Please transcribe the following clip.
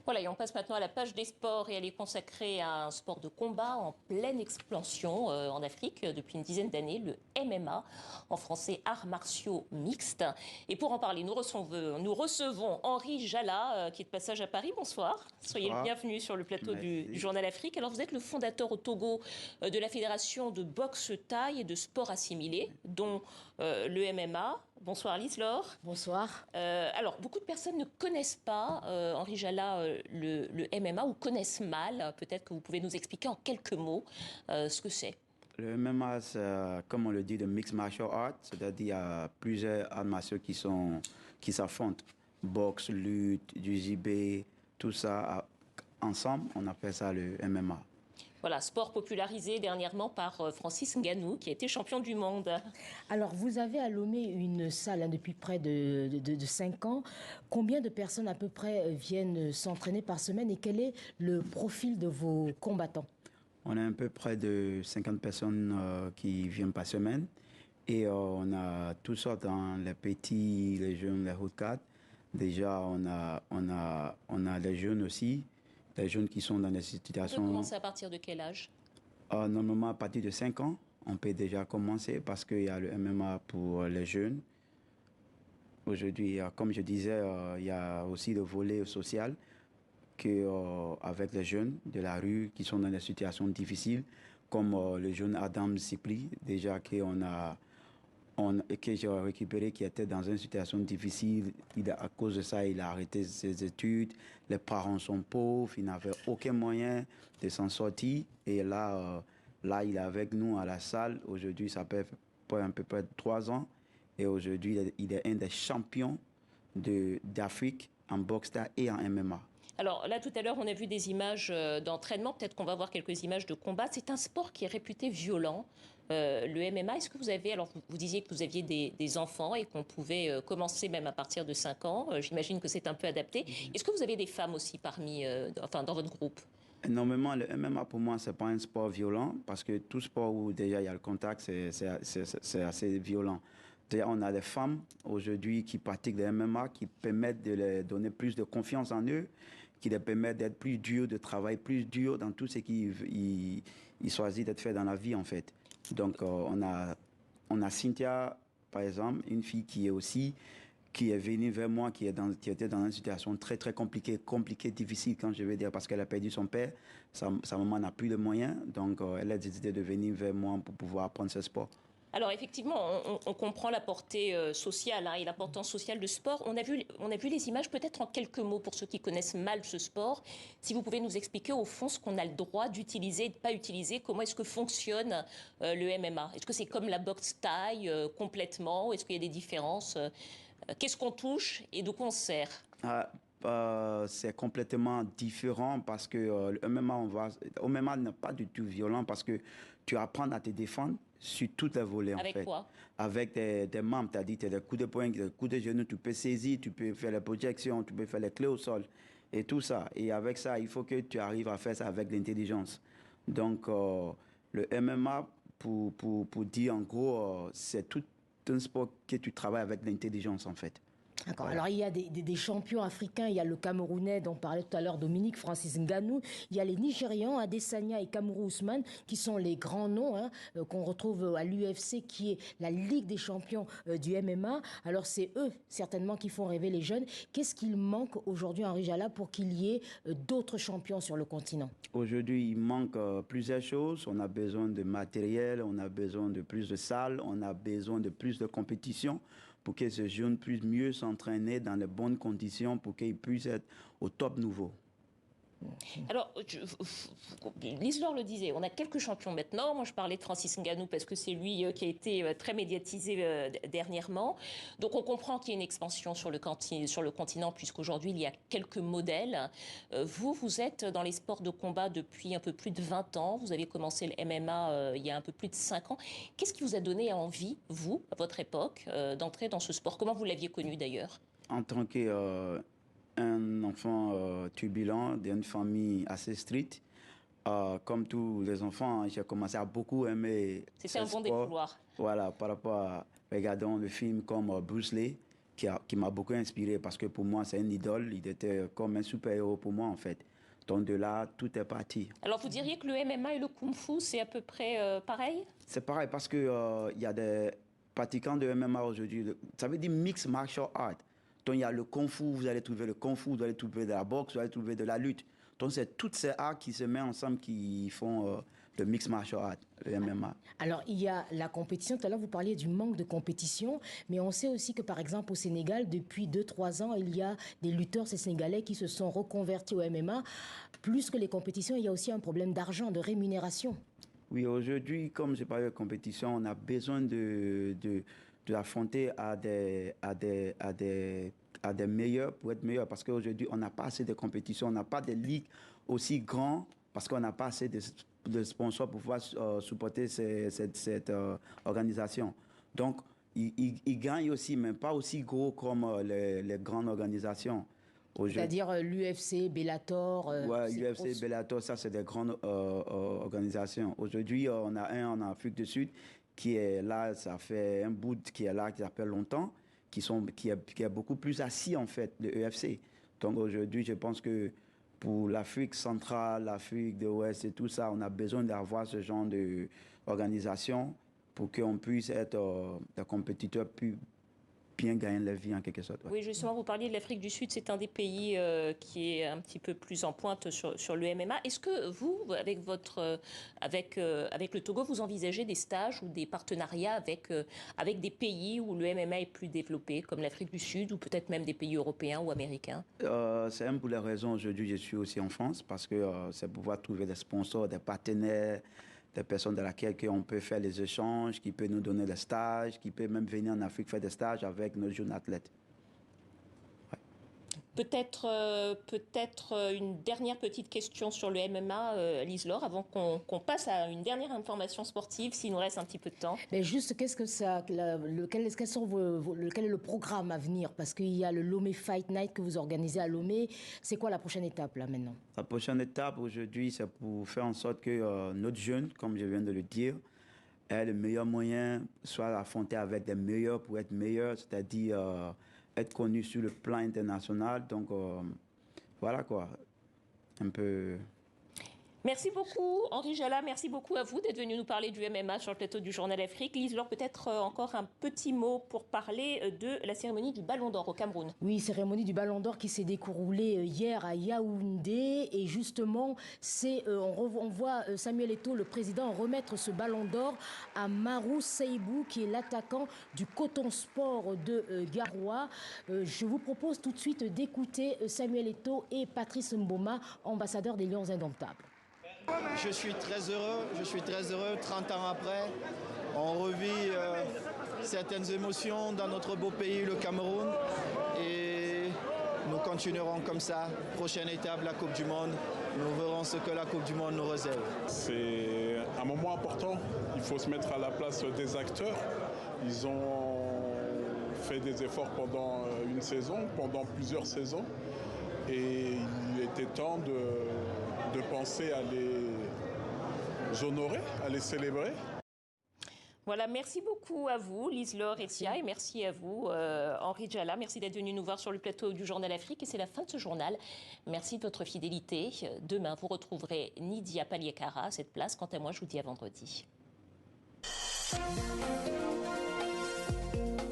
Voilà, et on passe maintenant à la page des sports et elle est consacrée à un sport de combat en pleine expansion en Afrique depuis une dizaine d'années, le MMA, en français arts martiaux mixtes. Et pour en parler, nous recevons Henri Jala qui est de passage à Paris. Bonsoir, soyez le Bonsoir, bienvenu sur le plateau du merci. Journal Afrique. Alors vous êtes le fondateur au Togo de la Fédération de boxe thaï et de sports assimilés, dont le MMA. Bonsoir Lise-Laure. Bonsoir. Alors, beaucoup de personnes ne connaissent pas, Henri Jala, le MMA ou connaissent mal. Peut-être que vous pouvez nous expliquer en quelques mots ce que c'est. Le MMA, c'est, comme on le dit, de Mixed Martial Arts, c'est-à-dire il y a plusieurs arts martiaux qui s'affrontent. Boxe, lutte, du JB, tout ça ensemble, on appelle ça le MMA. Voilà, sport popularisé dernièrement par Francis Ngannou, qui a été champion du monde. Alors, vous avez à Lomé une salle depuis près de 5 ans. Combien de personnes à peu près viennent s'entraîner par semaine et quel est le profil de vos combattants? On a à peu près de 50 personnes qui viennent par semaine et on a toutes sortes, dans les petits, les jeunes, les haut cadres. Déjà, on a les jeunes aussi, les jeunes qui sont dans des On peut situations. commencer à partir de quel âge? Normalement, à partir de 5 ans, on peut déjà commencer parce qu'il y a le MMA pour les jeunes. Aujourd'hui, comme je disais, il y a aussi le volet social avec les jeunes de la rue qui sont dans des situations difficiles, comme le jeune Adam Sipli, déjà que j'ai récupéré, qui était dans une situation difficile. À cause de ça, il a arrêté ses études. Les parents sont pauvres, il n'avait aucun moyen de s'en sortir. Et là, il est avec nous à la salle. Aujourd'hui, ça fait à peu près 3 ans. Et aujourd'hui, il est un des champions d'Afrique en boxe et en MMA. Alors là, tout à l'heure, on a vu des images d'entraînement. Peut-être qu'on va voir quelques images de combat. C'est un sport qui est réputé violent. Le MMA, est-ce que vous avez... Alors, vous disiez que vous aviez des enfants et qu'on pouvait commencer même à partir de 5 ans. J'imagine que c'est un peu adapté. Est-ce que vous avez des femmes aussi dans votre groupe? Normalement, le MMA, pour moi, c'est pas un sport violent parce que tout sport où déjà il y a le contact, c'est assez violent. Déjà, on a des femmes aujourd'hui qui pratiquent le MMA, qui permettent de leur donner plus de confiance en eux, qui leur permettent d'être plus durs, de travailler plus dur dans tout ce qu'ils choisissent d'être fait dans la vie, en fait. Donc, on a Cynthia, par exemple, une fille qui est venue vers moi, qui était dans une situation très, très compliquée, difficile, quand je vais dire, parce qu'elle a perdu son père. Sa maman n'a plus de moyens, donc elle a décidé de venir vers moi pour pouvoir apprendre ce sport. Alors effectivement, on comprend la portée sociale et l'importance sociale du sport. On a vu les images, peut-être en quelques mots pour ceux qui connaissent mal ce sport. Si vous pouvez nous expliquer au fond ce qu'on a le droit d'utiliser et de ne pas utiliser, comment est-ce que fonctionne le MMA? Est-ce que c'est comme la boxe thaï complètement? Est-ce qu'il y a des différences? Qu'est-ce qu'on touche et de quoi on se sert? C'est complètement différent parce que le MMA n'est pas du tout violent parce que tu apprends à te défendre sur toutes les volets, en Avec fait. quoi? Avec des membres, tu as dit, tu as des coups de poing, des coups de genoux, tu peux saisir, tu peux faire les projections, tu peux faire les clés au sol et tout ça. Et avec ça, il faut que tu arrives à faire ça avec l'intelligence. Donc, le MMA, pour dire en gros, c'est tout un sport que tu travailles avec l'intelligence, en fait. D'accord. Voilà. Alors, il y a des champions africains. Il y a le Camerounais dont parlait tout à l'heure Dominique, Francis Ngannou. Il y a les Nigérians, Adesanya et Kamaru Usman, qui sont les grands noms qu'on retrouve à l'UFC, qui est la Ligue des champions du MMA. Alors, c'est eux, certainement, qui font rêver les jeunes. Qu'est-ce qu'il manque aujourd'hui, Henri Jala, pour qu'il y ait d'autres champions sur le continent? Aujourd'hui, il manque plusieurs choses. On a besoin de matériel, on a besoin de plus de salles, on a besoin de plus de compétition pour que ces jeunes puissent mieux s'entraîner dans les bonnes conditions pour qu'ils puissent être au top niveau. Alors, Lise-Laure le disait, on a quelques champions maintenant. Moi, je parlais de Francis Ngannou parce que c'est lui qui a été très médiatisé dernièrement. Donc, on comprend qu'il y a une expansion sur le continent, puisqu'aujourd'hui, il y a quelques modèles. Vous êtes dans les sports de combat depuis un peu plus de 20 ans. Vous avez commencé le MMA il y a un peu plus de 5 ans. Qu'est-ce qui vous a donné envie, vous, à votre époque, d'entrer dans ce sport? Comment vous l'aviez connu d'ailleurs? En tant qu'un enfant turbulent d'une famille assez stricte, comme tous les enfants, j'ai commencé à beaucoup aimer C'était ce un bon sport. défouloir. Voilà, par rapport à, regardons le film comme Bruce Lee, qui m'a beaucoup inspiré parce que pour moi, c'est une idole. Il était comme un super-héros pour moi, en fait. Donc de là, tout est parti. Alors vous diriez que le MMA et le Kung Fu, c'est à peu près pareil? C'est pareil parce que il y a des pratiquants de MMA aujourd'hui. Ça veut dire mixed martial art. Donc il y a le Kung Fu, vous allez trouver le Kung Fu, vous allez trouver de la boxe, vous allez trouver de la lutte. Donc c'est toutes ces arts qui se mettent ensemble qui font le mixed martial art, le MMA. Alors, il y a la compétition. Tout à l'heure, vous parliez du manque de compétition, mais on sait aussi que, par exemple, au Sénégal, depuis 2-3 ans, il y a des lutteurs sénégalais qui se sont reconvertis au MMA. Plus que les compétitions, il y a aussi un problème d'argent, de rémunération. Oui, aujourd'hui, comme j'ai parlé de compétition, on a besoin de l'affronter à des meilleurs pour être meilleurs. Parce qu'aujourd'hui, on n'a pas assez de compétitions, on n'a pas de ligues aussi grandes parce qu'on n'a pas assez de sponsors pour pouvoir supporter cette organisation. Donc, ils gagnent aussi, mais pas aussi gros comme les grandes organisations. C'est-à-dire l'UFC, Bellator. Ouais, UFC, Bellator, ça c'est des grandes organisations. Aujourd'hui, on a un en Afrique du Sud qui est là, ça fait un bout qui est là, qui s'appelle longtemps, qui est beaucoup plus assis en fait, le UFC. Donc aujourd'hui, je pense que pour l'Afrique centrale, l'Afrique de l'Ouest et tout ça, on a besoin d'avoir ce genre d'organisation pour qu'on puisse être des compétiteurs plus bien gagner la vie en quelque sorte. Ouais. Oui, justement, vous parliez de l'Afrique du Sud, c'est un des pays qui est un petit peu plus en pointe sur le MMA. Est-ce que vous, avec le Togo, vous envisagez des stages ou des partenariats avec des pays où le MMA est plus développé, comme l'Afrique du Sud ou peut-être même des pays européens ou américains? C'est une pour les raisons aujourd'hui je suis aussi en France parce que c'est pouvoir trouver des sponsors, des partenaires, des personnes dans lesquelles on peut faire les échanges, qui peut nous donner des stages, qui peut même venir en Afrique faire des stages avec nos jeunes athlètes. Ouais. Peut-être une dernière petette question sur le MMA, Lise-Laure, avant qu'on passe à une dernière information sportive, s'il nous reste un petit peu de temps. Mais juste, quel est le programme à venir? Parce qu'il y a le Lomé Fight Night que vous organisez à Lomé. C'est quoi la prochaine étape là maintenant? La prochaine étape aujourd'hui, c'est pour faire en sorte que notre jeune, comme je viens de le dire, ait le meilleur moyen, soit affronter avec des meilleurs pour être meilleur, c'est-à-dire être connu sur le plan international. Donc, voilà quoi, un peu... Merci beaucoup, Henri Jala. Merci beaucoup à vous d'être venu nous parler du MMA sur le plateau du Journal Afrique. Lise-Laure, peut-être encore un petit mot pour parler de la cérémonie du Ballon d'Or au Cameroun. Oui, cérémonie du Ballon d'Or qui s'est déroulée hier à Yaoundé. Et justement, on voit Samuel Eto'o, le président, remettre ce Ballon d'Or à Marou Seibou, qui est l'attaquant du Coton Sport de Garoua. Je vous propose tout de suite d'écouter Samuel Eto'o et Patrice Mboma, ambassadeurs des Lions Indomptables. Je suis très heureux, 30 ans après, on revit certaines émotions dans notre beau pays, le Cameroun, et nous continuerons comme ça. Prochaine étape, la Coupe du Monde, nous verrons ce que la Coupe du Monde nous réserve. C'est un moment important, il faut se mettre à la place des acteurs. Ils ont fait des efforts pendant une saison, pendant plusieurs saisons, et il était temps de penser à les honorer, à les célébrer. Voilà, merci beaucoup à vous, Lise-Laure Etia, et merci à vous, Henri Jala. Merci d'être venu nous voir sur le plateau du Journal Afrique. Et c'est la fin de ce journal. Merci de votre fidélité. Demain, vous retrouverez Nidia Paliekara à cette place. Quant à moi, je vous dis à vendredi.